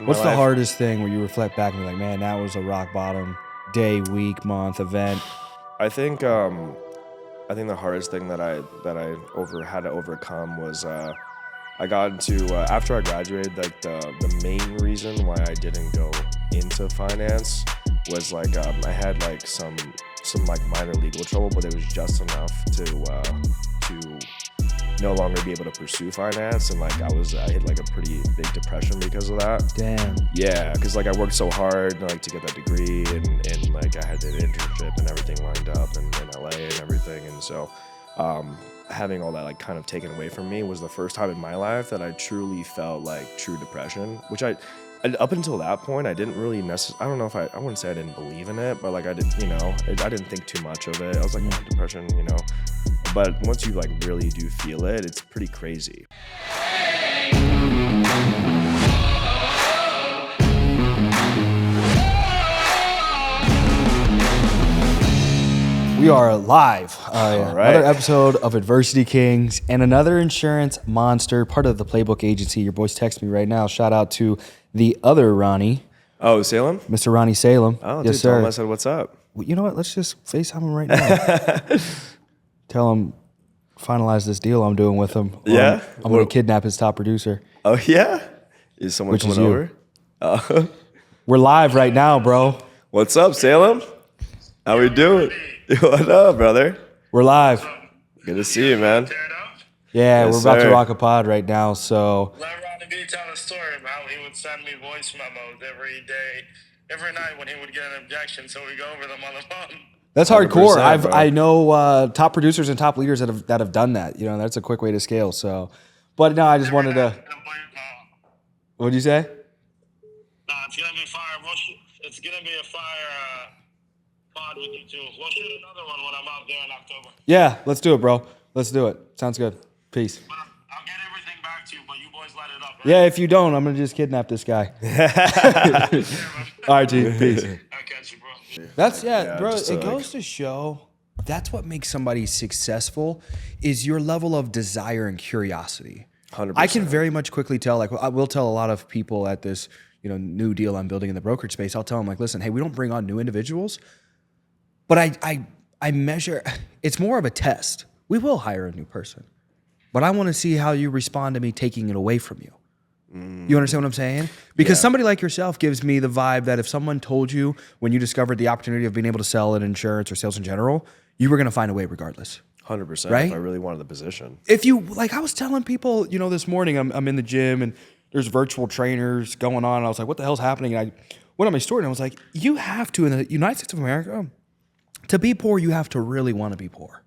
my What's life. the hardest thing where you reflect back and you're like, man, that was a rock bottom day, week, month, event? I think the hardest thing that I had to overcome was I got into after I graduated, like the main reason why I didn't go into finance was like I had like some like minor legal trouble, but it was just enough to no longer be able to pursue finance, and like I hit like a pretty big depression because of that. Damn. Yeah, because like I worked so hard like to get that degree, and like I had the internship and everything lined up in LA and everything, and so having all that like kind of taken away from me was the first time in my life that I truly felt like true depression, which I up until that point I didn't really I don't know if I wouldn't say I didn't believe in it, but like I didn't think too much of it. I was like, oh, depression, but once you like really do feel it, it's pretty crazy. We are live. All right. Another episode of Adversity Kings and another insurance monster, part of the Playbook Agency. Your boys text me right now. Shout out to the other Ronnie. Oh, Salem? Mr. Ronny Salem. Oh, yes, dude, sir. tell him I said, what's up? Well, you know what? Let's just FaceTime him right now. Tell him, finalize this deal I'm doing with him. Yeah? I'm going to kidnap his top producer. Oh, yeah? Is someone Which is coming over? We're live right now, bro. What's up, Salem? How we doing? What up, brother? We're live. Good to see you, man. Yeah, Yes, we're about sir. to rock a pod right now, so... Let Ronny B tell the story of how he would send me voice memos every day, every night when he would get an objection, so we go over them on the phone. That's hardcore. 100%, bro. I know top producers and top leaders that have done that. That's a quick way to scale. So, but no, I just wanted to... What'd you say? Nah, it's gonna be fire. It's gonna be a fire pod with you two. We'll shoot another one when I'm out there in October. Yeah, let's do it, bro. Let's do it. Sounds good. Peace. But I'll get everything back to you, but you boys light it up, right? Yeah, if you don't, I'm gonna just kidnap this guy. All right, G. Peace. I'll catch you, bro. That's bro. just It to, goes to show that's what makes somebody successful is your level of desire and curiosity. 100%. I can very much quickly tell. Like I will tell a lot of people at this new deal I'm building in the brokerage space. I'll tell them like, listen, hey, we don't bring on new individuals, but I measure. It's more of a test. We will hire a new person, but I want to see how you respond to me taking it away from you. You understand what I'm saying? Because somebody like yourself gives me the vibe that if someone told you when you discovered the opportunity of being able to sell in insurance or sales in general, you were going to find a way regardless. 100%. Right? If I really wanted the position. If you, like I was telling people, this morning I'm in the gym and there's virtual trainers going on. And I was like, what the hell's happening? And I went on my story and I was like, you have to, in the United States of America, to be poor, you have to really want to be poor.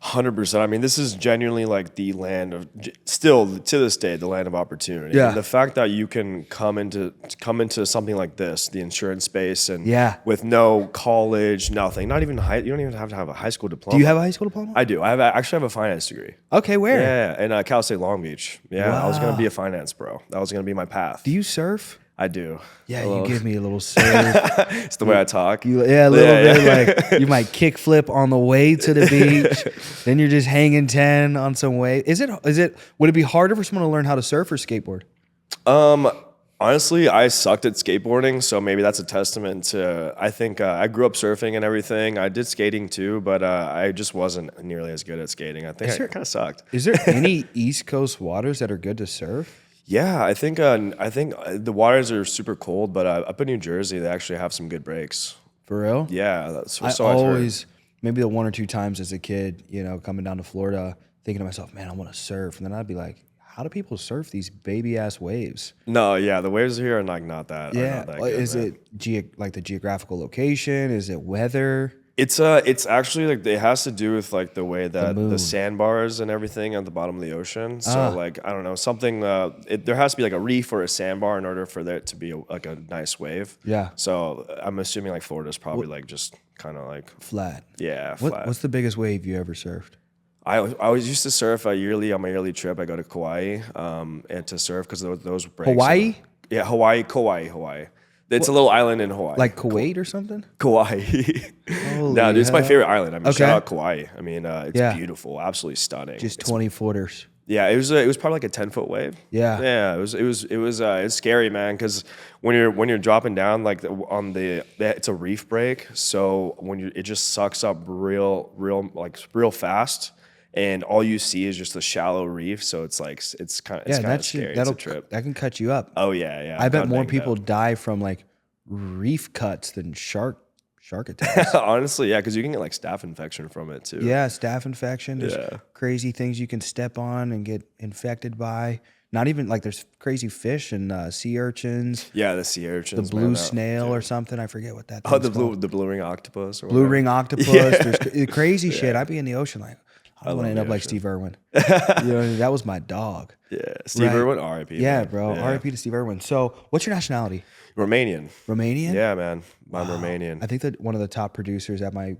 100%. I mean, this is genuinely like the land of, still to this day, the land of opportunity. Yeah. And the fact that you can come into something like this, the insurance space, and with no college, nothing, not even you don't even have to have a high school diploma. Do you have a high school diploma? I do. I actually have a finance degree. Okay, where? Yeah, in Cal State Long Beach. Yeah, Wow. I was going to be a finance bro. That was going to be my path. Do you surf? I do. Yeah, you give me a little surf. It's the way I talk. A little bit. Like you might kick flip on the way to the beach. Then you're just hanging 10 on some wave. Would it be harder for someone to learn how to surf or skateboard? Honestly, I sucked at skateboarding, so maybe that's a testament to. I think I grew up surfing and everything. I did skating too, but I just wasn't nearly as good at skating. I think I kind of sucked. Is there any East Coast waters that are good to surf? Yeah, I think the waters are super cold, but up in New Jersey, they actually have some good breaks. For real? Yeah, that's I so I've always, maybe the one or two times as a kid, coming down to Florida, thinking to myself, man, I want to surf. And then I'd be like, how do people surf these baby ass waves? No, yeah, the waves here are like not that. Yeah, not that good, is man. it like the geographical location? Is it weather? It's actually like it has to do with like the way that the sandbars and everything at the bottom of the ocean. So like I don't know something. There has to be like a reef or a sandbar in order for there to be like a nice wave. Yeah. So I'm assuming like Florida's probably like just kind of like Flat. yeah flat. What's the biggest wave you ever surfed? I always used to surf on my yearly trip. I go to Kauai and to surf because those breaks. Hawaii? Yeah, Kauai. It's a little island in Hawaii. Like Kuwait or something? Kauai. No, dude, it's my favorite island. I mean, Okay. shout out Kauai. I mean, it's beautiful, absolutely stunning. Just 20 footers. Yeah, it was probably like a 10-foot wave. Yeah. Yeah, it's scary, man, because when you're dropping down like it's a reef break, so it just sucks up real fast, and all you see is just the shallow reef, so it's kind of scary. It's a trip. That can cut you up. Oh yeah. I bet got more banged people up. die from like reef cuts than shark attacks. Honestly, yeah, because you can get like staph infection from it too. Yeah, staph infection. There's Yeah. crazy things you can step on and get infected by. Not even like there's crazy fish and sea urchins. Yeah, the sea urchins. The blue man, snail or something. I forget what that. Oh, thing's called. the blue ring octopus. Or Blue whatever. ring octopus. Yeah. There's crazy shit. I'd be in the ocean like I don't want to end love up the like ocean. Steve Irwin. That was my dog. Yeah, Steve Right. Irwin, R.I.P. Yeah, man. bro. Yeah. R.I.P. to Steve Irwin. So, what's your nationality? Romanian. Romanian? Yeah, man. I'm Romanian. I think that one of the top producers at my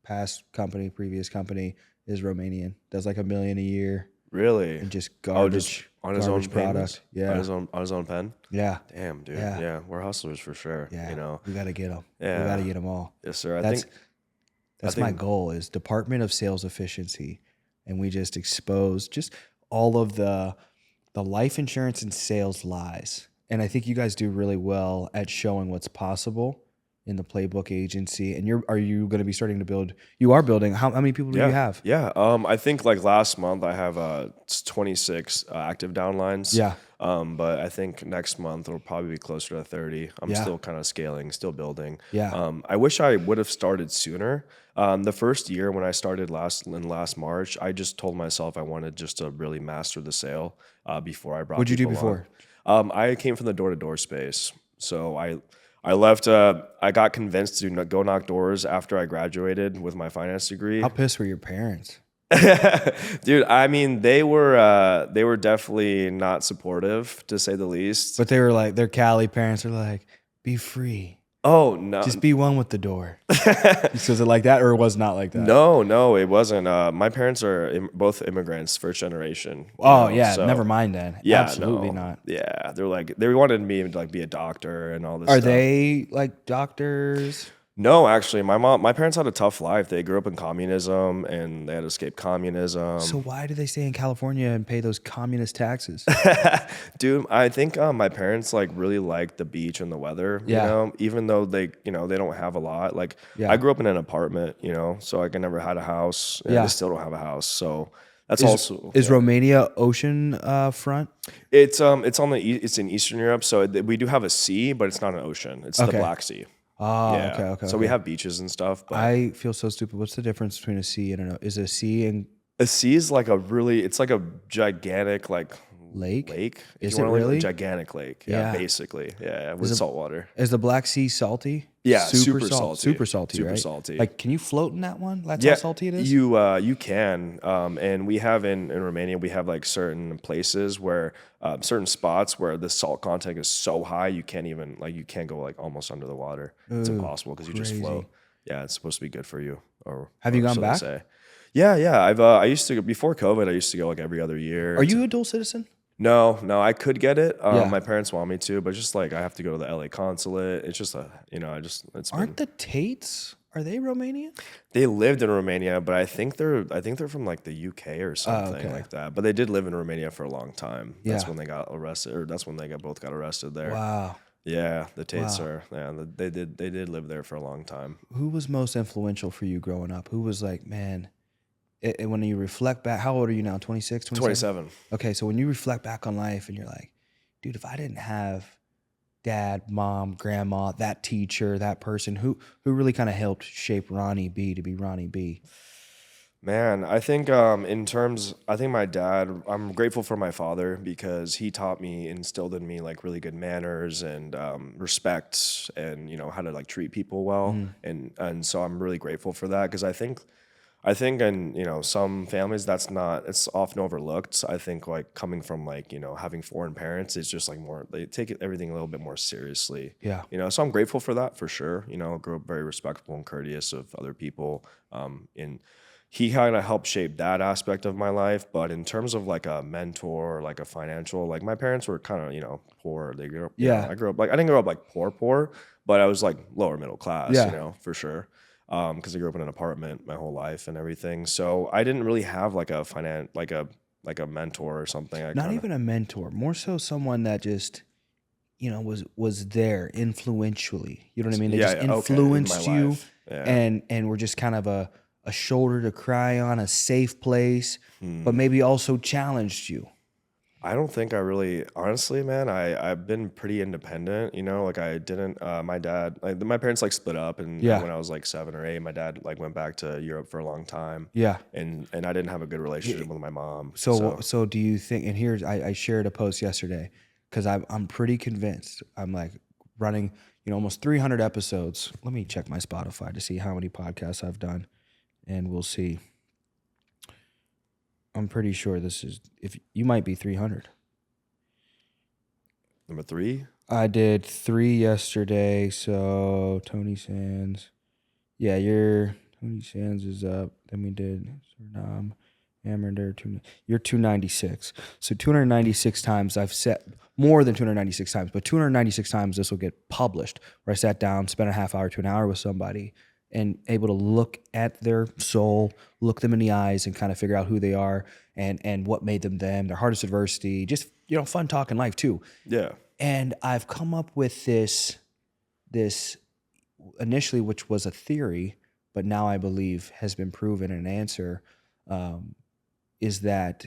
previous company, is Romanian. Does like $1 million a year Really? and just Oh, garbage. just on his own garbage payments? Yeah. On his own pen? Yeah. Damn, dude. Yeah. Yeah. We're hustlers for sure. Yeah. You know? We got to get them. Yeah. We got to get them all. Yes, sir. That's my goal is Department of Sales Efficiency. And we just expose just all of the life insurance and sales lies. And I think you guys do really well at showing what's possible in the Playbook agency. And are you going to be starting to build? You are building. How many people do you have? Yeah. I think like last month I have 26 active downlines. Yeah. But I think next month it'll probably be closer to 30. I'm Yeah. still kind of scaling, still building. Yeah. I wish I would have started sooner. The first year when I started last March, I just told myself I wanted just to really master the sale before I brought. What'd you do people before? on. I came from the door-to-door space, so I left. I got convinced to go knock doors after I graduated with my finance degree. How pissed were your parents? Dude, I mean, they were definitely not supportive, to say the least. But they were like, their Cali parents are like, be free. Oh no, Just be one with the door. Was it like that or it was not like that? no, it wasn't. My parents are both immigrants, first generation. Oh, know, yeah. so- Never mind then. Yeah, Absolutely no. not. Yeah, they wanted me to like be a doctor and all this. Are stuff. they like doctors? No, actually, my parents had a tough life. They grew up in communism and they had to escape communism. So why do they stay in California and pay those communist taxes? Dude, I think my parents like really like the beach and the weather. Yeah. You know, even though they don't have a lot. Like Yeah. I grew up in an apartment. You know, so like I never had a house. And Yeah. I still don't have a house. So that's Is also Romania ocean front? it's it's in Eastern Europe. So we do have a sea, but it's not an ocean. It's the Okay. Black Sea. Oh, Yeah. okay. So we have beaches and stuff. But I feel so stupid. What's the difference between a sea and an? Is a sea and a sea is like it's like a gigantic like lake? lake. If Is you it wanna really? A gigantic lake. Yeah, Yeah. basically. Yeah, with it- salt water. Is the Black Sea salty? Yeah, super salty. Super salty, Super right? salty. Like, can you float in that one? That's Yeah, how salty it is? you can. And we have in Romania, we have like certain places where certain spots where the salt content is so high you can't go like almost under the water. It's impossible because you just crazy. float. Yeah, it's supposed to be good for you. Or Have you or gone so they back? say. Yeah. I used to before COVID. I used to go like every other year. Are you a dual citizen? No, I could get it. Yeah. My parents want me to, but just like I have to go to the LA consulate. It's just Aren't the Tates? Are they Romanian? they lived in Romania, but I think they're from like the UK or something okay. like that. But they did live in Romania for a long time. That's Yeah. when they got arrested, or that's when they both got arrested there. Wow. Yeah, the Tates Wow. are. Yeah, they did live there for a long time. Who was most influential for you growing up? Who was like, man, when you reflect back, how old are you now? 26, 27? 27. Okay, so when you reflect back on life and you're like, dude, if I didn't have dad, mom, grandma, that teacher, that person, who really kind of helped shape Ronny B to be Ronny B? Man, I think I think my dad, I'm grateful for my father because he instilled in me like really good manners and respect and, how to like treat people well. And so I'm really grateful for that because I think in, some families it's often overlooked. I think like coming from like, having foreign parents, it's just like they take everything a little bit more seriously. Yeah. So I'm grateful for that for sure. Grew up very respectful and courteous of other people. He kind of helped shape that aspect of my life. But in terms of like a mentor, or like a financial, like my parents were kind of, poor. They grew up, Yeah. I didn't grow up like poor, but I was like lower middle class, Yeah. for sure. Because I grew up in an apartment my whole life and everything. So I didn't really have like a like a mentor or something. Not even a mentor, more so someone that just, you know, was there influentially. You know what I mean? They just okay, in my influenced you, life. Yeah. and were just kind of a shoulder to cry on, a safe place, but Hmm. maybe also challenged you. I don't think I really, honestly, man. I've been pretty independent, you know. Like I didn't. My dad, like my parents, like split up, and Yeah. when I was like 7 or 8, my dad like went back to Europe for a long time, Yeah. and I didn't have a good relationship with my mom. So do you think? And here's I shared a post yesterday because I'm pretty convinced. I'm like running, you know, almost 300 episodes. Let me check my Spotify to see how many podcasts I've done, and we'll see. I'm pretty sure this is if you might be 300. Number 3. I did 3 yesterday. So Tony Sands, yeah, Tony Sands is up. Then we did Suriname, Amateur. You're 296. So 296 times I've set more than 296 times, but 296 times this will get published. Where I sat down, spent a half hour to an hour with somebody, and able to look at their soul, look them in the eyes, and kind of figure out who they are and what made them them, their hardest adversity, just, you know, fun talk in life too. Yeah. And I've come up with this initially, which was a theory, but now I believe has been proven an answer, is that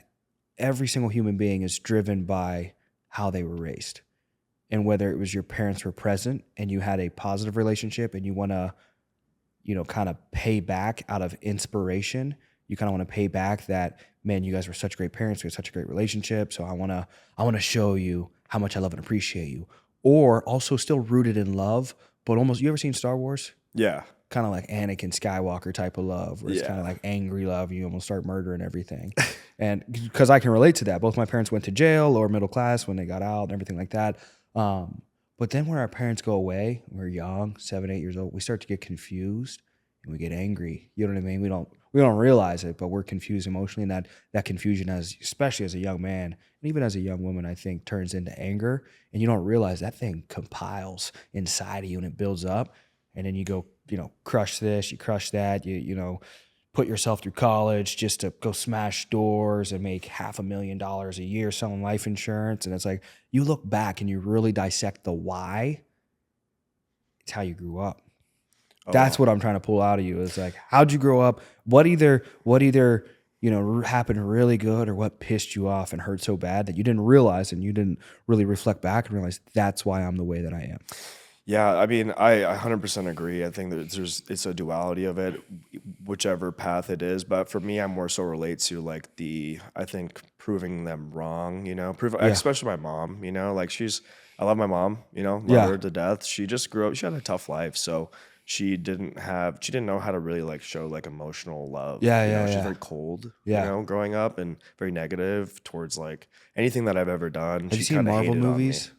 every single human being is driven by how they were raised. And whether it was your parents were present and you had a positive relationship and you want to, you know, kind of pay back out of inspiration, you kind of want to pay back that, man, you guys were such great parents, we had such a great relationship, so I want to show you how much I love and appreciate you. Or also still rooted in love, but almost, you ever seen Star Wars? Yeah. Kind of like Anakin Skywalker type of love, where it's kind of Yeah. like angry love. You almost start murdering everything. And because I can relate to that. Both my parents went to jail or middle class when they got out and everything like that. But then when our parents go away, we're young, 7, 8 years old, we start to get confused and we get angry. You know what I mean? We don't realize it, but we're confused emotionally. And that confusion, especially as a young man and even as a young woman, I think turns into anger. And you don't realize that thing compiles inside of you and it builds up. And then you go, you know, crush this, you crush that, you know, put yourself through college just to go smash doors and make $500,000 a year selling life insurance. And it's like, you look back and you really dissect the why. It's how you grew up. That's what I'm trying to pull out of you. It's like, how'd you grow up? What either, you know, happened really good or what pissed you off and hurt so bad that you didn't realize and you didn't really reflect back and realize that's why I'm the way that I am. Yeah, I mean, I 100% agree. I think that it's a duality of it, whichever path it is. But for me, I more so relate to like I think proving them wrong, you know, especially my mom, you know, like I love my mom, you know, love her to death. She just grew up, she had a tough life. So she didn't know how to really like show like emotional love. You know, she's very cold, you know, growing up and very negative towards like anything that I've ever done. Have you seen Marvel movies?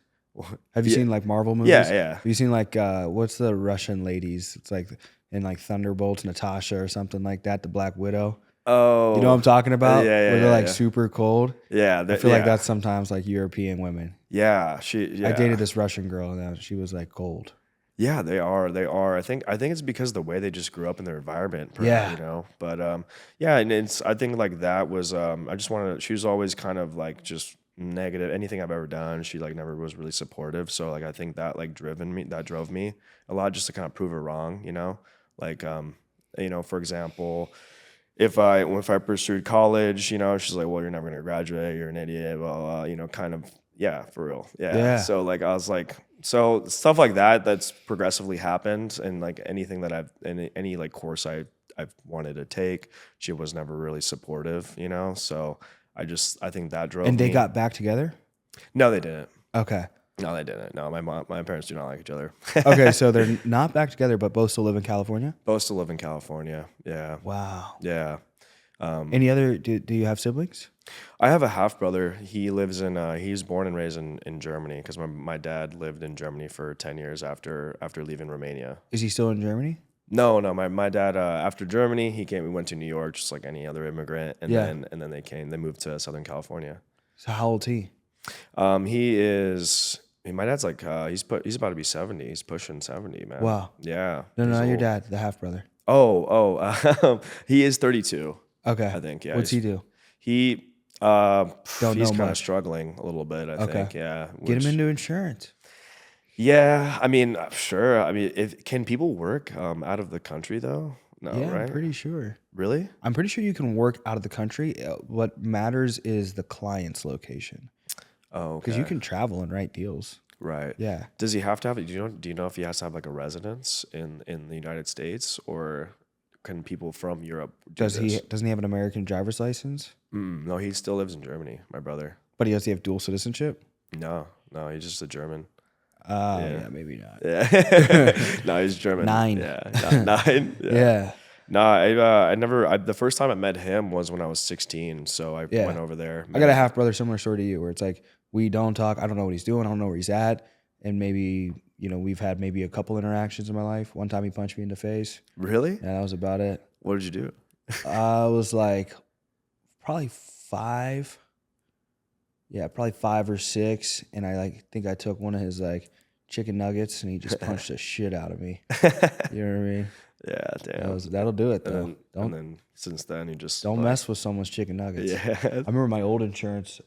Have you seen like Marvel movies? Yeah. Have you seen like what's the Russian ladies? It's like in like Thunderbolts, Natasha or something like that, the Black Widow. Oh, you know what I'm talking about? Yeah, where they're like super cold. Yeah, I feel like that's sometimes like European women. Yeah, I dated this Russian girl and she was like cold. Yeah, they are. I think it's because of the way they just grew up in their environment. You know. But yeah, and I think like that was she was always kind of like just negative. Anything I've ever done, she like never was really supportive. So like I think that like drove me a lot just to kind of prove her wrong. You know, like you know, for example, if I pursued college, you know, she's like, well, you're never gonna graduate. You're an idiot. Blah, blah, blah. You know, kind of. Yeah, for real. Yeah. So like I was like, so stuff like that's progressively happened, and like anything that any like course I've wanted to take, she was never really supportive, you know. So I think that drove. And they me. got back together? No, they didn't. Okay. No, they didn't. No, my parents do not like each other. Okay, so they're not back together, but both still live in California? Both still live in California. Yeah. Wow. Yeah. Any other? Do you have siblings? I have a half brother. He lives in. He's born and raised in Germany because my dad lived in Germany for 10 years after leaving Romania. Is he still in Germany? No. My dad after Germany he came. We went to New York just like any other immigrant, and then they moved to Southern California. So how old is he? He is. My dad's like he's about to be 70. He's pushing 70, man. Wow. Yeah. No, your dad, the half brother. He is 32. Okay. I think. Yeah. What's he do? Don't He's know kind of much. struggling a little bit, I think. Yeah. Get him which- into insurance. Yeah, I mean, sure. I mean, can people work out of the country though? No, Yeah, right? I'm pretty sure. Really? I'm pretty sure you can work out of the country. What matters is the client's location Oh, because okay. you can travel and write deals. Right. Yeah. Does he have to have? Do you know if he has to have like a residence in the United States, or can people from Europe do Doesn't this? he have an American driver's license? No, he still lives in Germany. My brother. But does he have dual citizenship? No, he's just a German. Yeah, maybe not. Yeah. No, he's German. 9. Yeah, 9. Yeah. No, I never. The first time I met him was when I was 16. So I Yeah. went over there. I got a half brother similar story to you where it's like we don't talk. I don't know what he's doing. I don't know where he's at. And maybe, we've had maybe a couple interactions in my life. One time he punched me in the face. Really? And that was about it. What did you do? I was like probably 5. Yeah, probably 5 or 6. And I think I took one of his chicken nuggets and he just punched the shit out of me. You know what I mean? Yeah, damn. That'll do it though. And then since then you just Don't mess with someone's chicken nuggets. Yeah. I remember my old insurance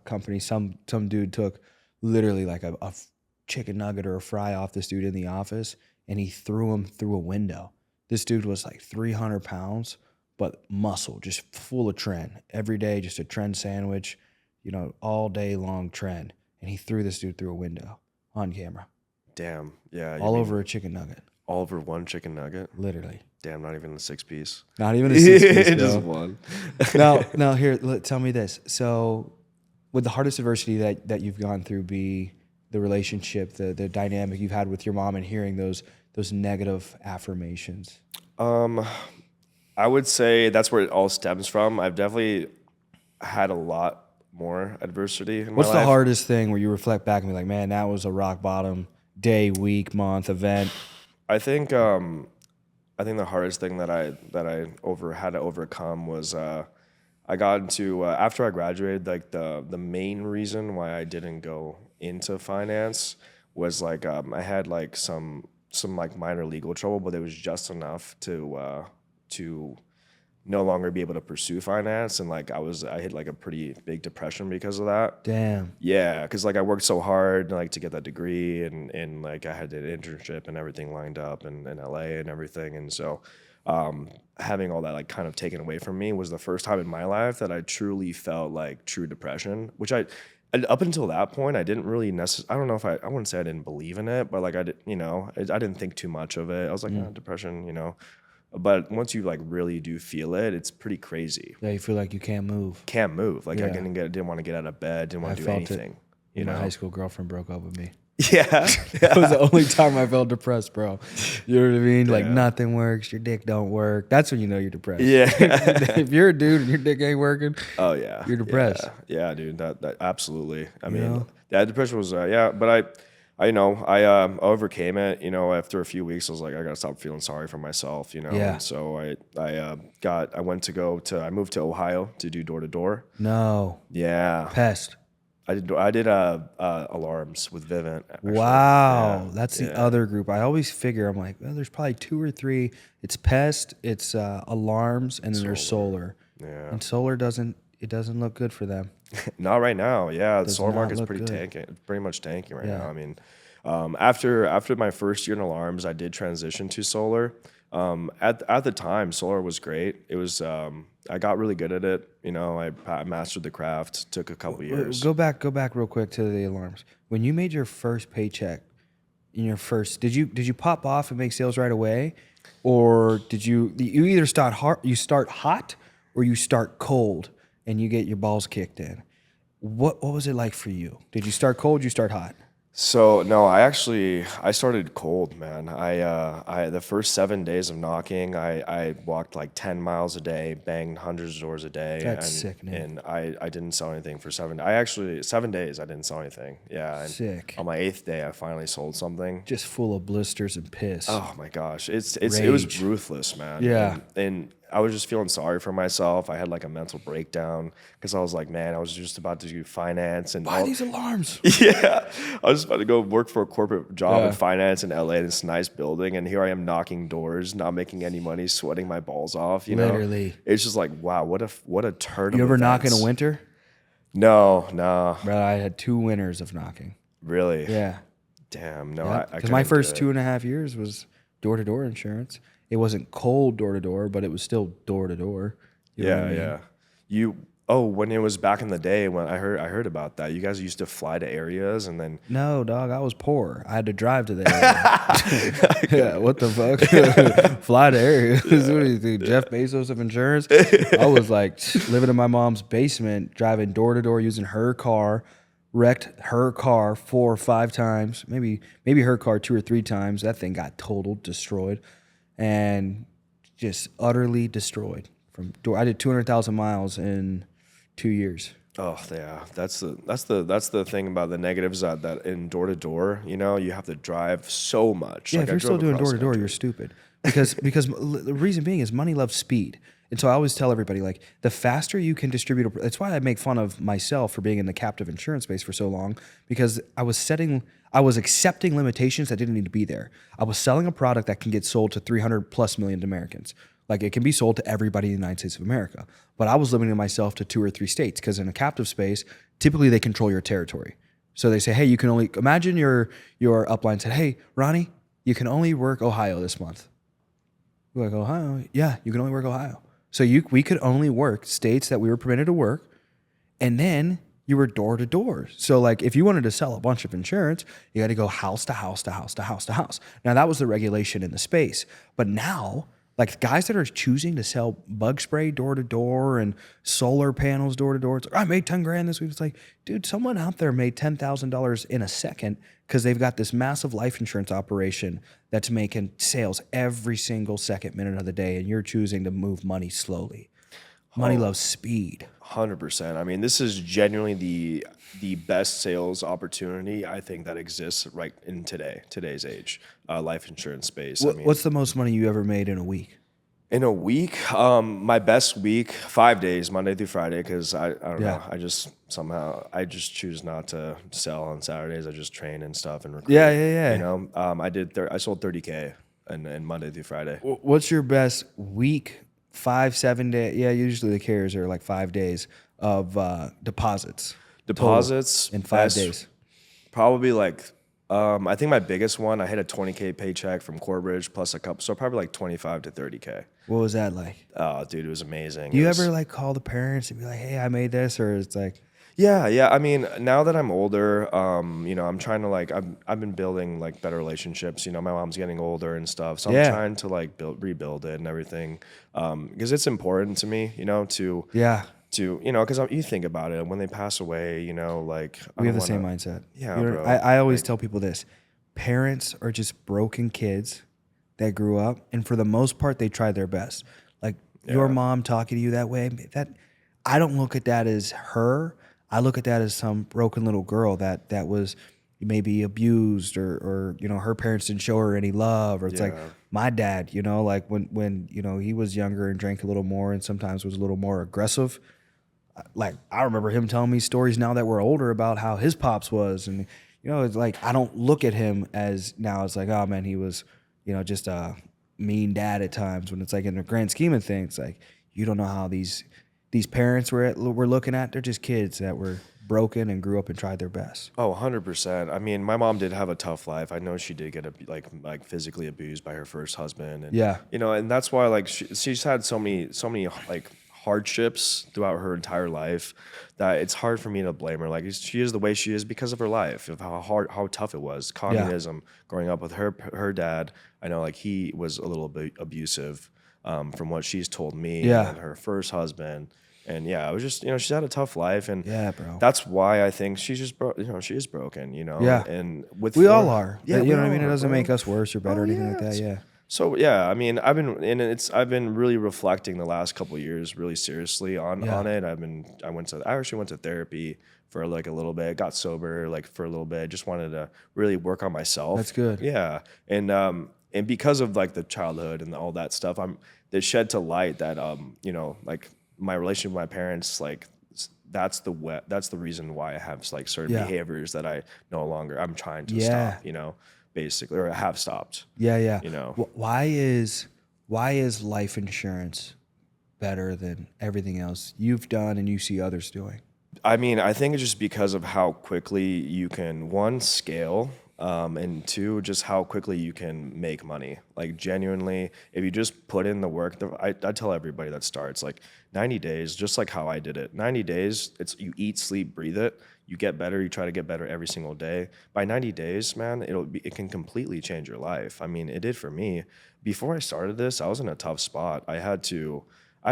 company, some dude took literally like a chicken nugget or a fry off this dude in the office and he threw him through a window. This dude was like 300 pounds, but muscle, just full of trend. Every day, just a trend sandwich, all day long trend. And he threw this dude through a window on camera. Damn. Yeah. All over a chicken nugget. All over one chicken nugget. Literally. Damn, not even a 6-piece. Not even a 6-piece, Just bro. one. Now here, tell me this. So would the hardest adversity that you've gone through be the relationship, the dynamic you've had with your mom and hearing those negative affirmations? I would say that's where it all stems from. I've definitely had a lot more adversity in What's my the life. hardest thing where you reflect back and be like, man, that was a rock bottom day, week, month, event? I think the hardest thing that I had to overcome was I got into after I graduated, like the main reason why I didn't go into finance was like I had like some like minor legal trouble, but it was just enough to no longer be able to pursue finance, and like I hit like a pretty big depression because of that. Damn. Yeah, because like I worked so hard like to get that degree, and like I had an internship and everything lined up in LA and everything, and so having all that like kind of taken away from me was the first time in my life that I truly felt like true depression, which and up until that point I didn't really I don't know if I wouldn't say I didn't believe in it, but like I didn't think too much of it. I was like, depression, But once you like really do feel it, it's pretty crazy. Yeah, you feel like you can't move. Can't move. Like I Yeah. didn't want to get out of bed, didn't want to do felt it. anything. My high school girlfriend broke up with me. Yeah. That was the only time I felt depressed, bro. You know what I mean? Like Yeah. nothing works, your dick don't work. That's when you know you're depressed. Yeah. If you're a dude and your dick ain't working, Oh yeah. You're depressed. Yeah, dude. That absolutely. I You mean, know? that depression was but I overcame it. After a few weeks, I was like, I gotta stop feeling sorry for myself. Yeah. And so I moved to Ohio to do door to door. no. Yeah. Pest. I did alarms with Vivint. Actually. Wow. Yeah. That's the other group. I always figure, I'm like, well, there's probably 2 or 3. It's pest, it's alarms, and then there's solar. Yeah. And solar doesn't look good for them. Not right now. Yeah, the solar not market's look pretty good. tanking. Pretty much tanking right Yeah. now. I mean, after my first year in alarms, I did transition to solar. At the time, solar was great. It was I got really good at it. I mastered the craft. Took a couple years. Go back real quick to the alarms. When you made your first paycheck, did you pop off and make sales right away, or did you either start hot or you start cold and you get your balls kicked in? What was it like for you? Did you start cold? You start hot? So no, I started cold, man. I the first 7 days of knocking, I walked like 10 miles a day, banged hundreds of doors a day. That's sickening. And I didn't sell anything for 7 7 days I didn't sell anything. Yeah. And Sick. on my 8th day I finally sold something. Just full of blisters and piss. Oh my gosh. It was Rage. ruthless, man. Yeah. And I was just feeling sorry for myself. I had like a mental breakdown because I was like, man, I was just about to do finance and Buy these alarms. yeah, I was about to go work for a corporate job Yeah. in finance in LA in this nice building, and here I am knocking doors, not making any money, sweating my balls off. Literally. It's just like, wow, what a turn. You of ever knock in events. a winter? No, But I had 2 winters of knocking. really. Yeah. Damn, no, Yeah. I Because my couldn't do first it. 2.5 years was door-to-door insurance. It wasn't cold door-to-door, but it was still door-to-door. You know what I mean? Yeah. You when it was back in the day when I heard about that. You guys used to fly to areas and then No, dog, I was poor. I had to drive to the area. Yeah, what the fuck? Fly to areas. What do you think, Jeff Bezos of insurance? I was like living in my mom's basement, driving door to door using her car, wrecked her car 4 or 5 times, maybe her car 2 or 3 times. That thing got totaled, destroyed, and just utterly destroyed. From door, I did 200,000 miles in 2 years. oh yeah, that's the thing about the negatives that in door to door, you know, you have to drive so much. Yeah, Like if I you're still drove doing across door to door, country. you're stupid. Because the reason being is money loves speed. And so I always tell everybody, like, the faster you can distribute, that's why I make fun of myself for being in the captive insurance space for so long, because I was accepting limitations that didn't need to be there. I was selling a product that can get sold to 300 plus million Americans. Like, it can be sold to everybody in the United States of America. But I was limiting myself to 2 or 3 states, because in a captive space, typically they control your territory. So they say, hey, you can only, imagine your upline said, hey, Ronnie, you can only work Ohio this month. We're like, Ohio? Yeah, you can only work Ohio. So we could only work states that we were permitted to work, and then you were door to door. So like if you wanted to sell a bunch of insurance, you had to go house to house to house to house to house. Now that was the regulation in the space. But now, like guys that are choosing to sell bug spray door to door and solar panels door to door, it's like, I made 10 grand this week. It's like, dude, someone out there made $10,000 in a second because they've got this massive life insurance operation that's making sales every single second minute of the day, and you're choosing to move money slowly. Money loves speed. 100%. I mean, this is genuinely the best sales opportunity I think that exists right in today's age, life insurance space. I mean, What's the most money you ever made in a week? in a week, my best week, 5 days, Monday through Friday, because I don't know, I just choose not to sell on Saturdays. I just train and stuff and recruit. Yeah. You know, I sold 30K and Monday through Friday. What's your best week? 5, 7 days. Yeah, usually the carriers are like 5 days of deposits. Deposits total in 5 best- days. Probably like, I think my biggest one, I hit a 20K paycheck from Corebridge plus a couple, so probably like 25 to 30K. What was that like? Oh, dude, it was amazing. Do you It was- ever like call the parents and be like, "Hey, I made this," or it's like, Yeah. I mean, now that I'm older, you know, I'm trying to like, I've been building like better relationships. You know, my mom's getting older and stuff, so Yeah. I'm trying to like rebuild it and everything, because it's important to me, you know, to you know, because you think about it when they pass away, you know, like we have the same mindset. Yeah, You know, bro. I always tell people this: parents are just broken kids that grew up, and for the most part, they tried their best. Like your mom talking to you that way, that I don't look at that as her. I look at that as some broken little girl that was maybe abused, or you know, her parents didn't show her any love, or it's like my dad, you know, like when you know he was younger and drank a little more and sometimes was a little more aggressive. Like I remember him telling me stories now that we're older about how his pops was, and you know, it's like I don't look at him as now it's like, oh man, he was, you know, just a mean dad at times. When it's like in the grand scheme of things, like you don't know how these parents we're looking at, they're just kids that were broken and grew up and tried their best. Oh, 100%. I mean, my mom did have a tough life. I know she did get like physically abused by her first husband, and you know, and that's why like she's had so many like hardships throughout her entire life that it's hard for me to blame her. Like she is the way she is because of her life, of how tough it was. Communism, growing up with her dad. I know like he was a little bit abusive, from what she's told me. And her first husband. And yeah, it was just, you know, she's had a tough life, and bro. that's why I think she's just you know, she is broken, you know. And we all are. Yeah, you we know what I all mean? It are, doesn't bro. make us worse or better or anything like that. Yeah. So yeah, I mean, I've been really reflecting the last couple of years really seriously on it. I actually went to therapy for like a little bit, got sober like for a little bit. Just wanted to really work on myself. That's good. Yeah. And because of like the childhood and all that stuff, they shed to light that you know, like my relationship with my parents, like that's the reason why I have like certain behaviors that I'm trying to stop, you know, basically, or I have stopped. Yeah. You know, why is life insurance better than everything else you've done and you see others doing? I mean, I think it's just because of how quickly you can, one, scale, and two, just how quickly you can make money. Like genuinely, if you just put in the work, I tell everybody that starts like 90 days, just like how I did it. 90 days, it's you eat, sleep, breathe it. You get better. You try to get better every single day. By 90 days, man, it can completely change your life. I mean, it did for me. Before I started this, I was in a tough spot. I had to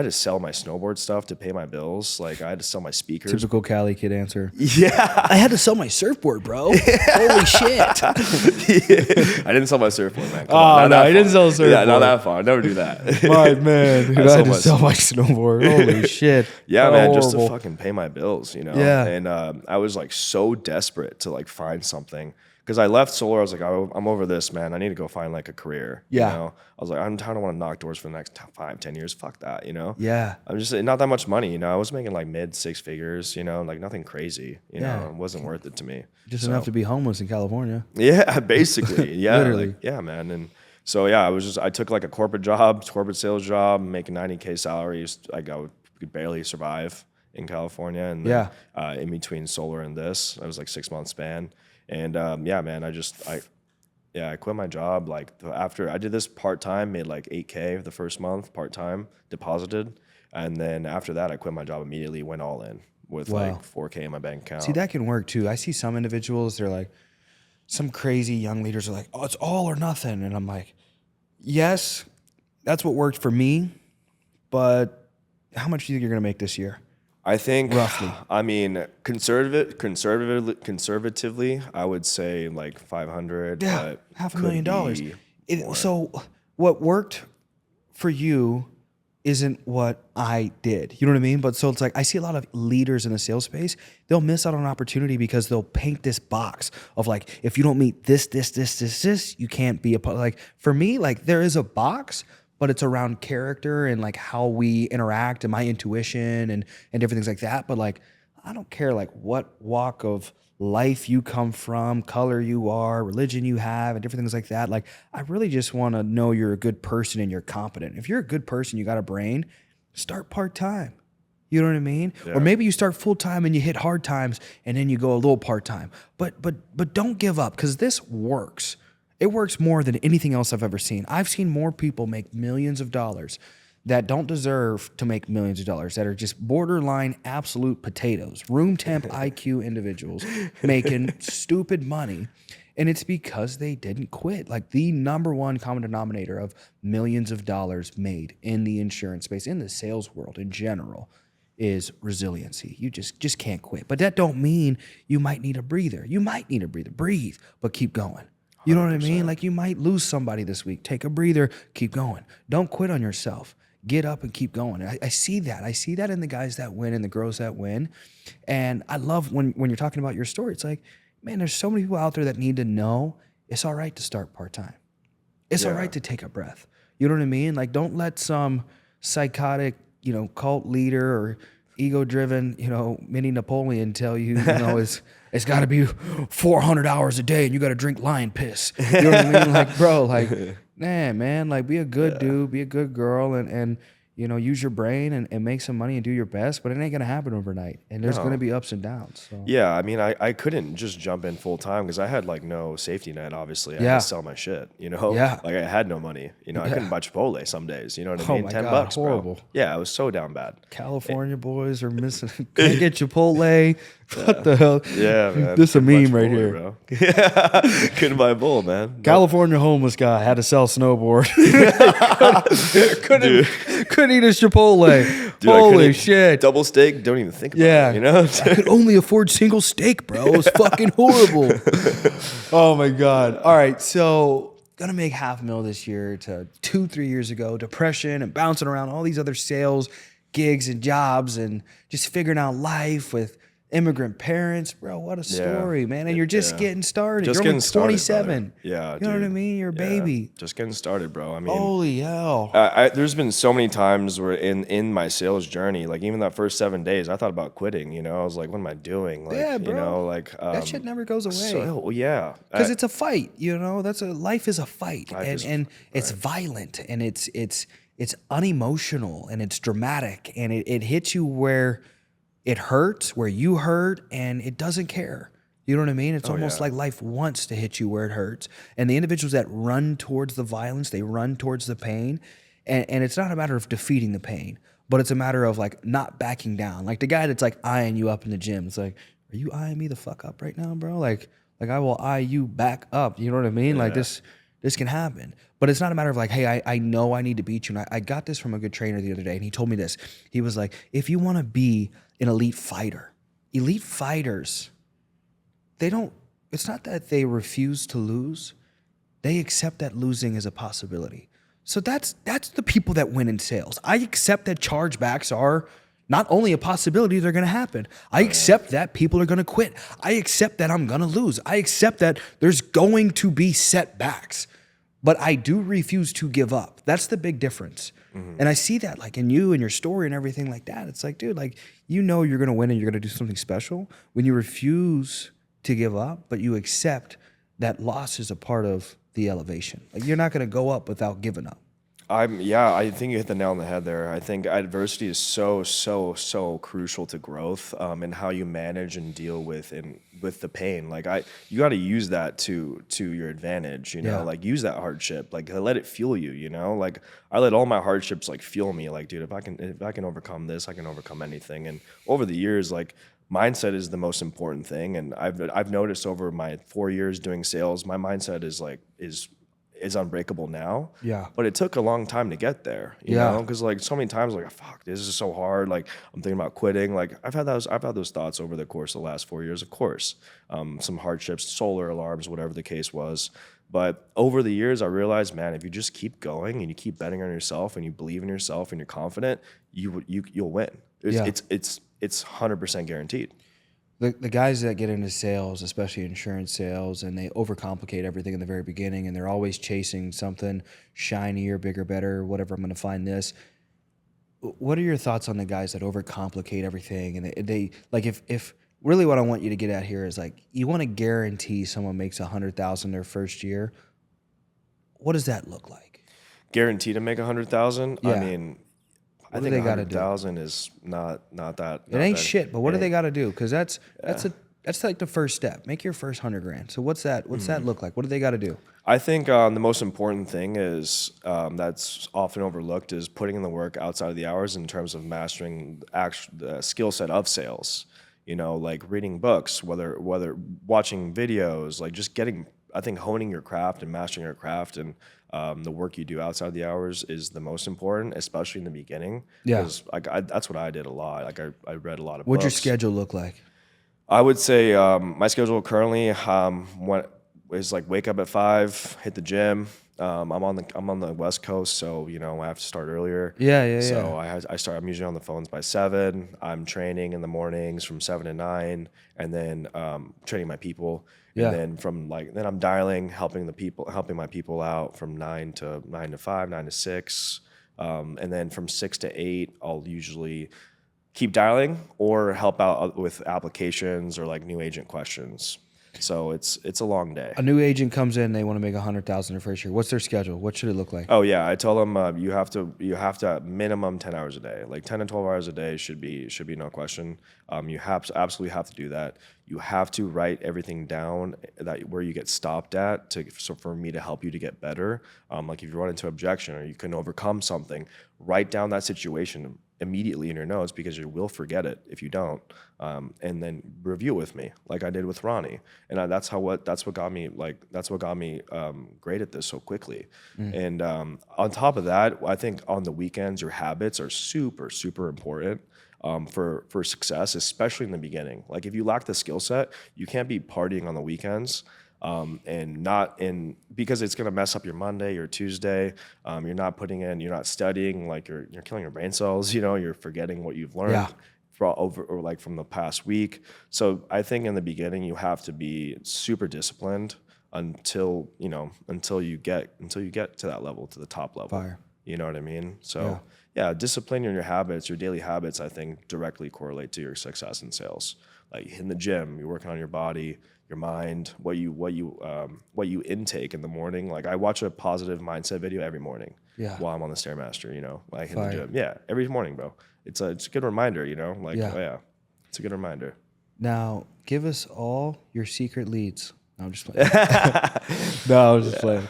sell my snowboard stuff to pay my bills. Like I had to sell my speakers. Typical Cali kid answer. Yeah. I had to sell my surfboard, bro. Holy shit. I didn't sell my surfboard, man. Come on, Oh, not no, that he didn't far. sell a surfboard. Yeah, not that far. Never do that. My man, dude, I had to sell my snowboard. Holy shit. Yeah, How man, horrible. just to fucking pay my bills, you know? Yeah. And I was like so desperate to like find something. Because I left solar, I was like, I'm over this, man. I need to go find like a career. Yeah. You know? I was like, I don't want to knock doors for the next 5-10 years. Fuck that, you know? Yeah. I'm just not that much money, you know? I was making like mid 6 figures, you know, like nothing crazy, you know? It wasn't worth it to me. Just enough to be homeless in California. Yeah, basically. Yeah. Literally. Like, yeah, man. And so, yeah, I took like a corporate sales job, making 90K salaries. I could barely survive in California. And then, in between solar and this, I was like 6 month span. And yeah, man, I quit my job. Like after I did this part-time, made like 8K the first month, part-time, deposited. And then after that, I quit my job immediately, went all in with like 4K in my bank account. See, that can work too. I see some individuals, they're like, some crazy young leaders are like, oh, it's all or nothing. And I'm like, yes, that's what worked for me. But how much do you think you're going to make this year? I think roughly. I mean, conservatively, I would say like 500. Yeah, but $500,000. So what worked for you isn't what I did. You know what I mean? But so it's like I see a lot of leaders in the sales space. They'll miss out on an opportunity because they'll paint this box of like, if you don't meet this, you can't be a part. Like for me, like there is a box, but it's around character and like how we interact and my intuition and different things like that. But like, I don't care like what walk of life you come from, color you are, religion you have, and different things like that. Like, I really just want to know you're a good person and you're competent. If you're a good person, you got a brain, start part-time. You know what I mean? Yeah. Or maybe you start full-time and you hit hard times and then you go a little part-time. But don't give up, because this works. It works more than anything else I've ever seen. I've seen more people make millions of dollars that don't deserve to make millions of dollars, that are just borderline absolute potatoes, room temp IQ individuals making stupid money. And it's because they didn't quit. Like the number one common denominator of millions of dollars made in the insurance space, in the sales world in general, is resiliency. You just can't quit. But that don't mean you might need a breather. You might need a breather. Breathe, but keep going. You know what I mean? Like you might lose somebody this week. Take a breather, keep going. Don't quit on yourself. Get up and keep going. I see that. I see that in the guys that win and the girls that win. And I love when you're talking about your story, it's like, man, there's so many people out there that need to know it's all right to start part-time. It's all right to take a breath. You know what I mean? Like don't let some psychotic, cult leader or ego-driven, mini Napoleon tell you, it's got to be 400 hours a day and you got to drink lion piss. You know what I mean? Like, bro, like, nah, man, like be a good dude, be a good girl and use your brain and make some money and do your best, but it ain't going to happen overnight. And there's going to be ups and downs. So. Yeah. I mean, I couldn't just jump in full time because I had like no safety net, obviously. I had to sell my shit, like I had no money, I couldn't buy Chipotle some days, you know what I mean? My $10, God, horrible. Bro. Yeah. I was so down bad. California boys are missing. Can't get Chipotle. What the hell? Yeah, man. This is a meme right here. Bro. Yeah. Couldn't buy a bowl, man. California homeless guy had to sell snowboard. couldn't eat his Chipotle. Dude, holy shit. Double steak, don't even think about it, I could only afford single steak, bro. It was fucking horrible. Oh my God. All right, so gonna make $500,000 this year to 2-3 years ago. Depression and bouncing around all these other sales gigs and jobs and just figuring out life with immigrant parents, bro. What a story, man. And you're just getting started. You're only 27. Yeah, you know what I mean? You're a baby. Just getting started, bro. I mean, holy hell. There's been so many times where in my sales journey, like even that first 7 days, I thought about quitting. I was like, what am I doing? Like, bro. that shit never goes away. So, yeah, because it's a fight. Life is a fight, and it's violent, and it's unemotional, and it's dramatic, and it hits you where it hurts where you hurt, and it doesn't care. You know what I mean? It's almost like life wants to hit you where it hurts. And the individuals that run towards the violence, they run towards the pain. And it's not a matter of defeating the pain, but it's a matter of like not backing down. Like the guy that's like eyeing you up in the gym. It's like, are you eyeing me the fuck up right now, bro? Like I will eye you back up. You know what I mean? Like this can happen. But it's not a matter of like, hey, I know I need to beat you. And I got this from a good trainer the other day, and he told me this. He was like, if you want to be an elite fighters, it's not that they refuse to lose. They accept that losing is a possibility. So that's the people that win in sales. I accept that chargebacks are not only a possibility, they're going to happen. I accept that people are going to quit. I accept that I'm going to lose. I accept that there's going to be setbacks. But I do refuse to give up. That's the big difference. And I see that like in you and your story and everything like that. It's like, dude, like, you know you're going to win and you're going to do something special when you refuse to give up, but you accept that loss is a part of the elevation. Like, you're not going to go up without giving up. I think you hit the nail on the head there. I think adversity is so crucial to growth, and how you manage and deal with the pain. Like you got to use that to your advantage, you know, like use that hardship, like let it fuel you, you know, like I let all my hardships like fuel me. Like, dude, if I can overcome this, I can overcome anything. And over the years, like, mindset is the most important thing. And I've noticed over my 4 years doing sales, my mindset is unbreakable now. Yeah. But it took a long time to get there, you know? Because like so many times, like, fuck, this is so hard. Like, I'm thinking about quitting. Like, I've had those thoughts over the course of the last 4 years, of course. Some hardships, solar alarms, whatever the case was. But over the years, I realized, man, if you just keep going and you keep betting on yourself and you believe in yourself and you're confident, you'll win. It's 100% guaranteed. The guys that get into sales, especially insurance sales, and they overcomplicate everything in the very beginning, and they're always chasing something shinier, bigger, better, whatever, I'm going to find this. What are your thoughts on the guys that overcomplicate everything? And they like, if really what I want you to get at here is like, you want to guarantee someone makes $100,000 their first year. What does that look like? Guaranteed to make 100,000? Yeah. I mean, I think 100,000 is not that. It ain't shit, but what do they got to do? Because that's like the first step. Make your first $100,000. So what's that look like? What do they got to do? I think the most important thing is that's often overlooked is putting in the work outside of the hours in terms of mastering the skill set of sales. You know, like reading books, whether watching videos, like just honing your craft and mastering your craft and the work you do outside the hours is the most important, especially in the beginning. Yeah. Because that's what I did a lot. Like I read a lot of books. What'd your schedule look like? I would say my schedule currently is like wake up at 5, hit the gym. I'm on the West Coast, so you know I have to start earlier. So I'm usually on the phones by 7. I'm training in the mornings from 7 to 9, and then training my people. Yeah. And then I'm dialing, helping my people out from 9 to 5, 9 to 6, and then from 6 to 8, I'll usually keep dialing or help out with applications or like new agent questions. So it's a long day. A new agent comes in, they want to make $100,000 their first year. What's their schedule? What should it look like? Oh yeah, I tell them you have to minimum 10 hours a day. Like 10 to 12 hours a day should be no question. You absolutely have to do that. You have to write everything down where you get stopped at so for me to help you to get better. Like if you run into objection or you can overcome something, write down that situation immediately in your notes because you will forget it if you don't, and then review it with me like I did with Ronny, and that's what got me great at this so quickly. And on top of that, I think on the weekends your habits are super important for success, especially in the beginning. Like if you lack the skill set, you can't be partying on the weekends. Because it's gonna mess up your Monday, your Tuesday. You're not studying, like you're killing your brain cells. You know, you're forgetting what you've learned from the past week. So I think in the beginning you have to be super disciplined until you get to that level, to the top level. Fire. You know what I mean? So yeah, discipline in your habits, your daily habits, I think directly correlate to your success in sales. Like in the gym, you're working on your body, your mind, what you intake in the morning. Like I watch a positive mindset video every morning while I'm on the Stairmaster, you know, like in the gym. Yeah, every morning, bro. It's a good reminder, you know, like, oh yeah. It's a good reminder. Now, give us all your secret leads. No, I'm just playing. No, I'm just playing.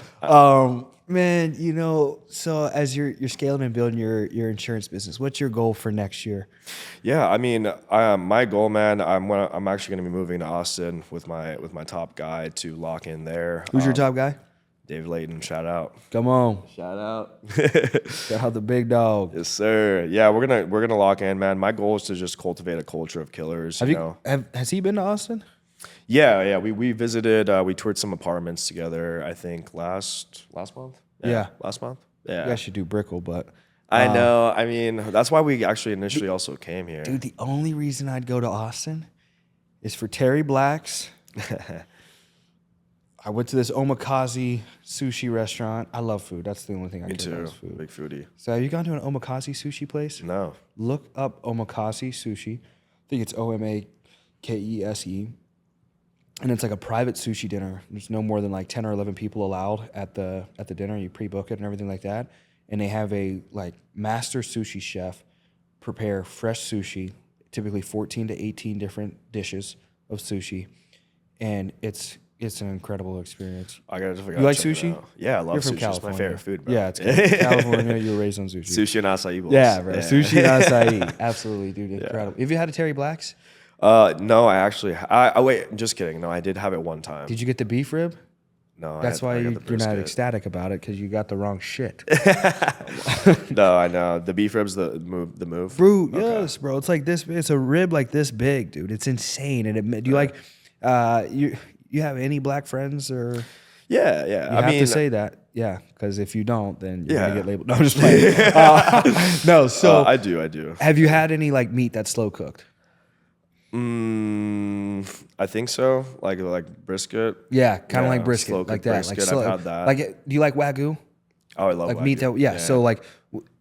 Man, you know, so as you're scaling and building your insurance business, what's your goal for next year? Yeah, I mean, my goal, man, I'm actually going to be moving to Austin with my top guy to lock in there. Who's your top guy? Dave Layton, shout out. Come on. Shout out. Shout out the big dog. Yes, sir. Yeah, we're gonna lock in, man. My goal is to just cultivate a culture of killers. Has he been to Austin? Yeah. We visited. We toured some apartments together. I think last month. Yeah. Last month. Yeah. You guys should do Brickell, but I know. I mean, that's why we actually initially also came here. dude, the only reason I'd go to Austin is for Terry Black's. I went to this omakase sushi restaurant. I love food. That's the only thing I Me care about too. is food. Big foodie. So have you gone to an omakase sushi place? No. Look up omakase sushi. I think it's OMAKESE. And it's like a private sushi dinner. There's no more than like 10 or 11 people allowed at the dinner. You pre-book it and everything like that. And they have a like master sushi chef prepare fresh sushi, typically 14 to 18 different dishes of sushi. And it's an incredible experience. I gotta You like check it sushi? out. Yeah, I love You're from sushi. It's California. my favorite food, bro. Yeah, it's good. California, you were raised on sushi. Sushi and acai bowls. Yeah, bro. Sushi and acai. Absolutely, dude. Incredible. Have you had a Terry Black's? No, I actually. Wait, just kidding. No, I did have it one time. Did you get the beef rib? No, That's why I got you're the not brisket. ecstatic about it, because you got the wrong shit. No, I know the beef ribs. The move. Bro, yes, bro. It's like this. It's a rib like this big, dude. It's insane. And do you like? You have any black friends or? Yeah. You I have mean, to say that, yeah, because if you don't, then you're gonna Yeah. get labeled. No, I'm just playing. No, so I do. have you had any like meat that's slow cooked? I think so. Like brisket. Yeah, kind of Yeah, like brisket, slow-cooked like that. brisket, Like I've had that. Like, do you like Wagyu? Oh, I love Like Wagyu. meat that, yeah. So like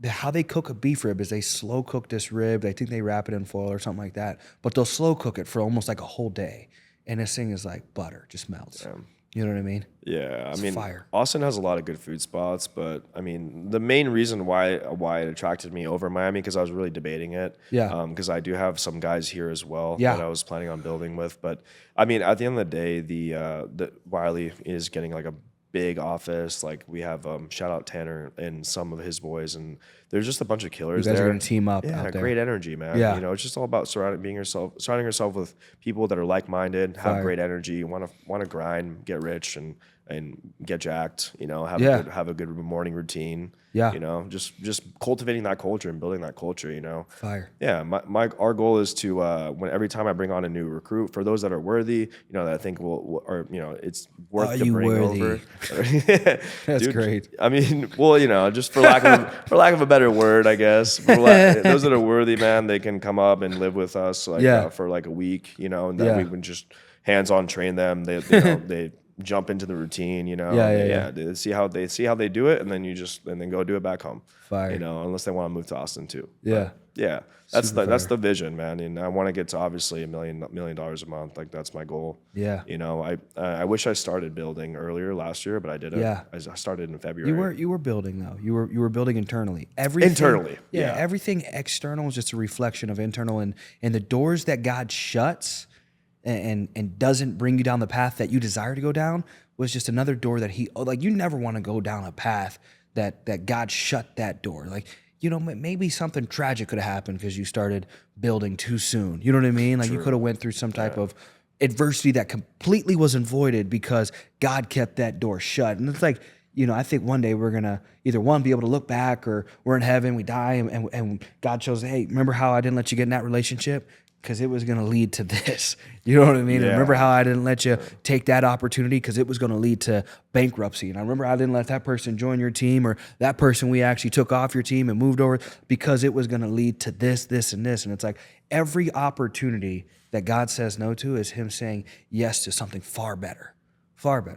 how they cook a beef rib is they slow cook this rib. I think they wrap it in foil or something like that. But they'll slow cook it for almost like a whole day, and this thing is like butter, just melts. You know what I mean? Yeah, I mean, fire. Austin has a lot of good food spots, but I mean, the main reason why it attracted me over Miami, because I was really debating it. Yeah. Because I do have some guys here as well Yeah. that I was planning on building with, but I mean, at the end of the day, the Wiley is getting like a big office. Like we have shout out Tanner and some of his boys, and there's just a bunch of killers You guys there. are gonna team up Yeah, out there. great energy, man. Yeah. You know, it's just all about surrounding yourself with people that are like minded, have Fire. great energy, want to grind, get rich, and get jacked. You know, have a good morning routine. Yeah. You know, just cultivating that culture and building that culture. You know. Fire. Yeah, our goal is to every time I bring on a new recruit, for those that are worthy, you know, that I think or you know, it's worth Are to you bring worthy? over. That's Dude, great. I mean, well, you know, just for lack of a better word, I guess. Those that are worthy, man, they can come up and live with us, like for like a week, you know, and then we can just hands-on train them. They you know, they jump into the routine, you know. Yeah. They see how they do it, and then go do it back home. Fire. You know, unless they want to move to Austin too. Yeah. Yeah, that's the vision, man, and I want to get to obviously $1 million a month. Like that's my goal. Yeah. You know, I wish I started building earlier last year, but I didn't. Yeah. I started in February. You were building though. You were building internally. Everything Internally, Yeah, yeah. everything external is just a reflection of internal, and the doors that God shuts and doesn't bring you down the path that you desire to go down was just another door that you never want to go down a path that God shut that door. Like, you know, maybe something tragic could have happened because you started building too soon. You know what I mean? Like you could have went through some type of adversity that completely was avoided because God kept that door shut. And it's like, you know, I think one day we're gonna either one be able to look back, or we're in heaven, we die, and God shows, hey, remember how I didn't let you get in that relationship? Because it was going to lead to this. You know what I mean? Yeah. Remember how I didn't let you take that opportunity because it was going to lead to bankruptcy. And I remember I didn't let that person join your team, or that person we actually took off your team and moved over because it was going to lead to this, this, and this. And it's like every opportunity that God says no to is him saying yes to something far better, bro.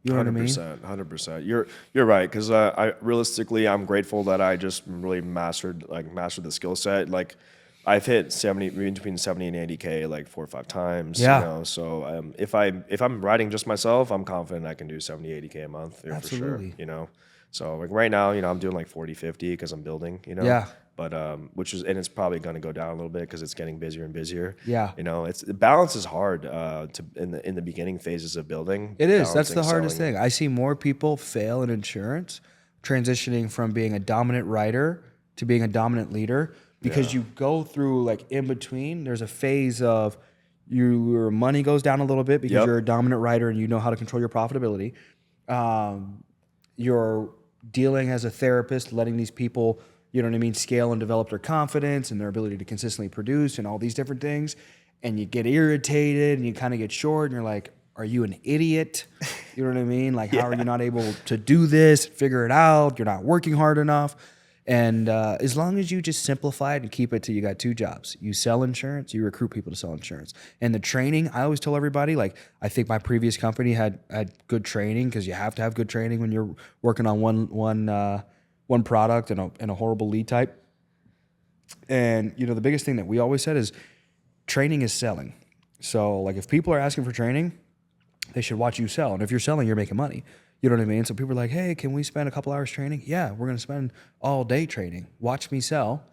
You know what I mean? 100%. You're right, because I realistically, I'm grateful that I just really mastered the skill set. Like I've hit between 70 and 80K like 4 or 5 times. Yeah. You know, so if I'm riding just myself, I'm confident I can do 70, 80K a month. For Absolutely. sure. You know, so like right now, you know, I'm doing like 40, 50 because I'm building. You know. Yeah. but and it's probably going to go down a little bit because it's getting busier and busier. Yeah. You know, the balance is hard in the beginning phases of building. It is. That's the balancing, hardest selling. thing. I see more people fail in insurance transitioning from being a dominant writer to being a dominant leader because you go through like in between. There's a phase of your money goes down a little bit because you're a dominant writer and you know how to control your profitability. You're dealing as a therapist, letting these people, you know what I mean, scale and develop their confidence and their ability to consistently produce and all these different things. And you get irritated and you kind of get short and you're like, are you an idiot? You know what I mean? Like, how are you not able to do this, figure it out? You're not working hard enough. And as long as you just simplify it and keep it to you got two jobs. You sell insurance, you recruit people to sell insurance. And the training, I always tell everybody, like, I think my previous company had good training because you have to have good training when you're working on one product and a horrible lead type. And, you know, the biggest thing that we always said is training is selling. So, like, if people are asking for training, they should watch you sell. And if you're selling, you're making money. You know what I mean? So people are like, hey, can we spend a couple hours training? Yeah, we're going to spend all day training. Watch me sell.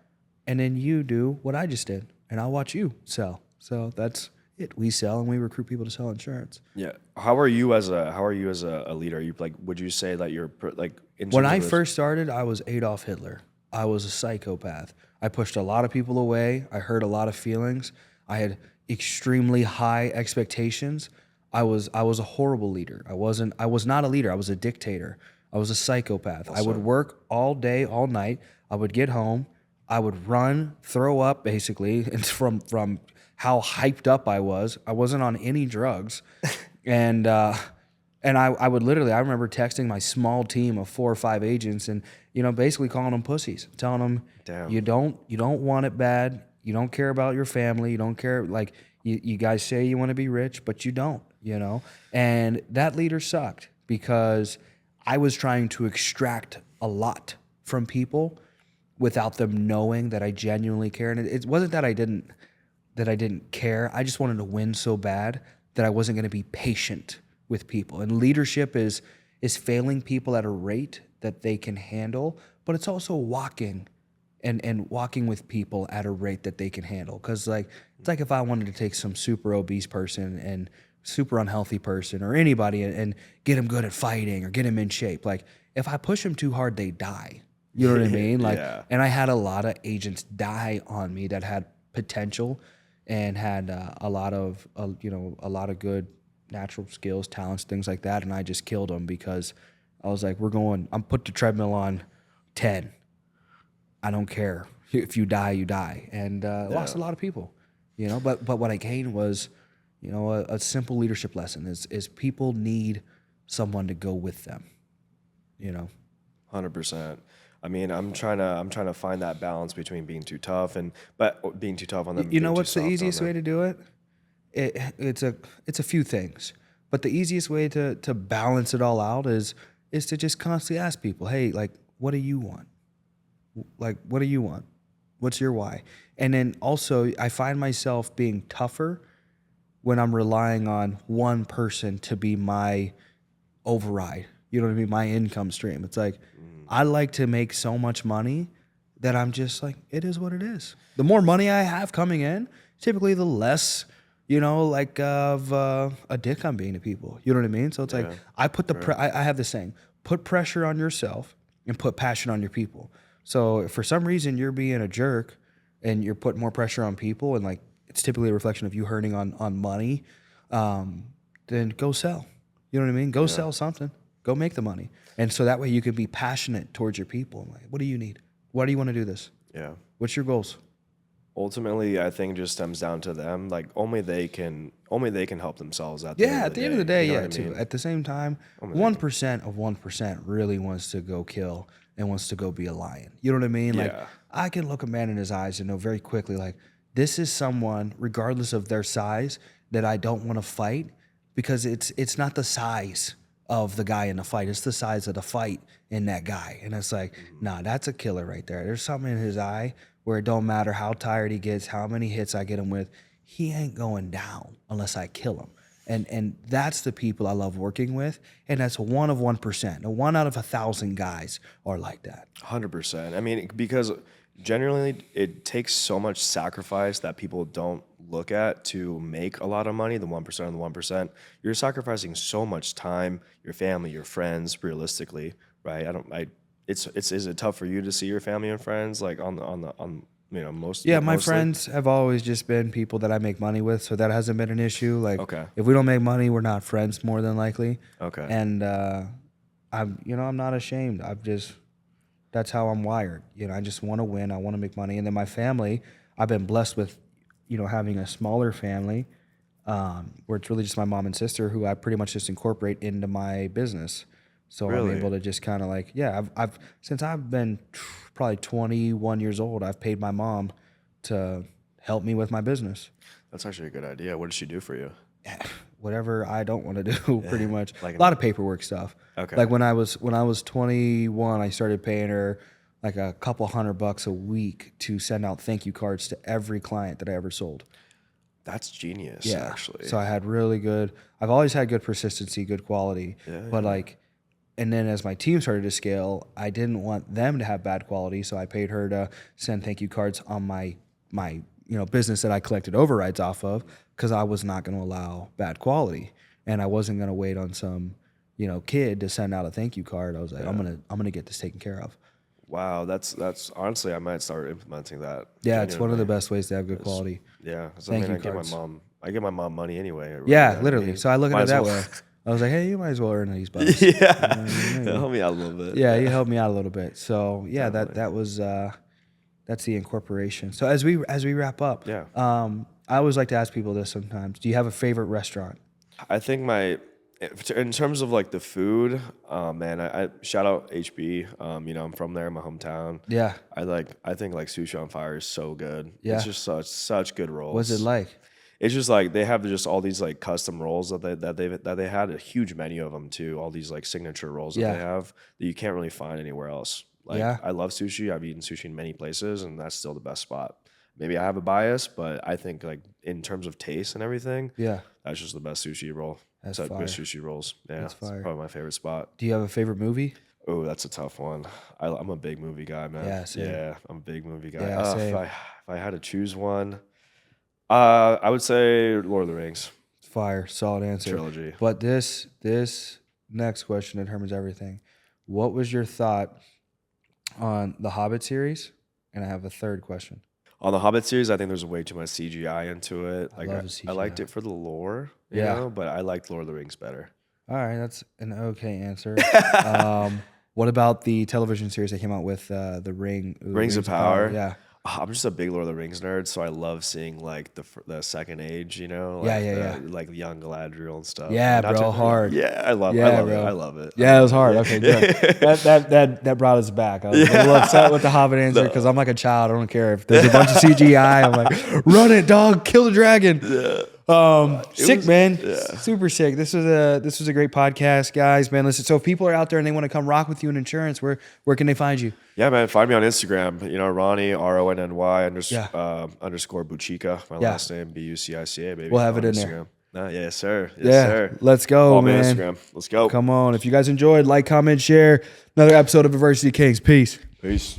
And then you do what I just did. And I'll watch you sell. So that's it. We sell and we recruit people to sell insurance. Yeah. How are you as a leader? You like, would you say that you're like, in When terms I of first started, I was Adolf Hitler. I was a psychopath. I pushed a lot of people away. I hurt a lot of feelings. I had extremely high expectations. I was a horrible leader. I was not a leader. I was a dictator. I was a psychopath. I would work all day, all night. I would get home. I would run, throw up, basically, and from how hyped up I was. I wasn't on any drugs, and I would literally. I remember texting my small team of 4 or 5 agents, and basically calling them pussies, telling them, Damn. you don't want it bad. You don't care about your family. You don't care. Like you guys say you want to be rich, but you don't. And that leader sucked because I was trying to extract a lot from people without them knowing that I genuinely care. And it wasn't that I didn't care. I just wanted to win so bad that I wasn't going to be patient with people. And leadership is failing people at a rate that they can handle, but it's also walking and walking with people at a rate that they can handle. Because it's like if I wanted to take some super obese person and super unhealthy person or anybody and get them good at fighting or get them in shape. Like if I push them too hard, they die. You know what I mean? And I had a lot of agents die on me that had potential and had a lot of good natural skills, talents, things like that. And I just killed them because I was like, I'm put the treadmill on 10. I don't care. If you die, you die. And lost a lot of people, but what I gained was, a simple leadership lesson is people need someone to go with them, 100%. I mean, I'm trying to find that balance between being too tough but being too tough on them. You know what's the easiest way to do it? It's a few things, but the easiest way to balance it all out is to just constantly ask people, hey, like, what do you want? Like, what do you want? What's your why? And then also, I find myself being tougher when I'm relying on one person to be my override. You know what I mean? My income stream. It's like, I like to make so much money that I'm just like, it is what it is. The more money I have coming in, typically the less, of a dick I'm being to people. You know what I mean? So it's like, I put I have this saying, put pressure on yourself and put passion on your people. So if for some reason you're being a jerk and you're putting more pressure on people and like, it's typically a reflection of you hurting on money, then go sell. You know what I mean? Go sell something. Go make the money. And so that way you can be passionate towards your people. Like, what do you need? Why do you want to do this? Yeah. What's your goals? Ultimately, I think it just stems down to them. Like only they can help themselves at the end of the day, you know too. I mean? At the same time, 1% of 1% really wants to go kill and wants to go be a lion. You know what I mean? Like I can look a man in his eyes and know very quickly, like, this is someone, regardless of their size, that I don't want to fight because it's not the size of the guy in the fight. It's the size of the fight in that guy. And it's like, nah, that's a killer right there. There's something in his eye where it don't matter how tired he gets, how many hits I get him with, he ain't going down unless I kill him. And that's the people I love working with. And that's 1 of 1%. 1 out of 1,000 guys are like that. 100%. I mean, because Generally, it takes so much sacrifice that people don't look at to make a lot of money, the 1% of the 1%. You're sacrificing so much time, your family, your friends, realistically, right? Is it tough for you to see your family and friends like on most? Yeah, my mostly? friends have always just been people that I make money with, so that hasn't been an issue. Like, Okay. if we don't make money, we're not friends more than likely. Okay. And I'm not ashamed. That's how I'm wired. I just want to win. I want to make money. And then my family, I've been blessed with, having a smaller family, where it's really just my mom and sister who I pretty much just incorporate into my business. So Really? I'm able to just kind of like, I've since I've been probably 21 years old, I've paid my mom to help me with my business. That's actually a good idea. What did she do for you? Whatever I don't want to do, pretty much. Like a lot of paperwork stuff. Okay. Like when I was 21, I started paying her like a couple $100 a week to send out thank you cards to every client that I ever sold. That's genius, Yeah. actually. So I had I've always had good persistency, good quality. But and then as my team started to scale, I didn't want them to have bad quality. So I paid her to send thank you cards on my business that I collected overrides off of, because I was not going to allow bad quality. And I wasn't going to wait on some, kid to send out a thank you card. I was like, I'm going to get this taken care of. Wow, that's honestly, I might start implementing that. Yeah, it's one of the genuinely. best ways to have good quality. Yeah, Thank you I cards. give my mom money anyway. Yeah, literally. So I look at might it as that well. way. I was like, hey, you might as well earn these bucks. Yeah, help me out a little bit. Yeah, you helped me out a little bit. So yeah, that was that's the incorporation. So as we wrap up, I always like to ask people this sometimes. Do you have a favorite restaurant? I think in terms of like the food, man, I shout out HB. I'm from there, my hometown. Yeah. I think like Sushi on Fire is so good. Yeah. It's just such good rolls. What's it like? It's just like they have just all these like custom rolls that they had a huge menu of them too. All these like signature rolls that they have that you can't really find anywhere else. Like I love sushi. I've eaten sushi in many places, and that's still the best spot. Maybe I have a bias, but I think like in terms of taste and everything, that's just the best sushi roll. That's good fire. sushi rolls. Yeah, That's fire. It's probably my favorite spot. Do you have a favorite movie? Oh, that's a tough one. I'm a big movie guy, man. Yeah, same. Yeah, I'm a big movie guy. Yeah, same. If I had to choose one, I would say Lord of the Rings Fire, solid answer. trilogy. But this next question determines everything. What was your thought on the Hobbit series? And I have a third question. On the Hobbit series, I think there's way too much CGI into it. I love the I liked CGI. it for the lore, you know, but I liked Lord of the Rings better. All right, that's an okay answer. What about the television series that came out with the Rings of Power? Yeah. I'm just a big Lord of the Rings nerd, so I love seeing like the second age, you know, like Yeah. like young Galadriel and stuff. Yeah, Not bro, hard. Yeah, I love Yeah, it. bro. I love it. Yeah, it was hard. Okay, good. that brought us back. I was a little upset with the Hobbit answer because I'm like a child. I don't care if there's a bunch of CGI. I'm like, run it, dog, kill the dragon. Yeah. Sick, man. Super sick. This was a great podcast, guys, man. Listen, so if people are out there and they want to come rock with you in insurance, where can they find you? Yeah, man. Find me on Instagram. You know, Ronny RONNY underscore Bucica. My last name BUCICA. Baby. We'll have on it in Instagram. Yes, sir. Yes, Yeah, sir. let's go, Follow me on man. Instagram. Let's go. Come on. If you guys enjoyed, like, comment, share. Another episode of Adversity Kings. Peace. Peace.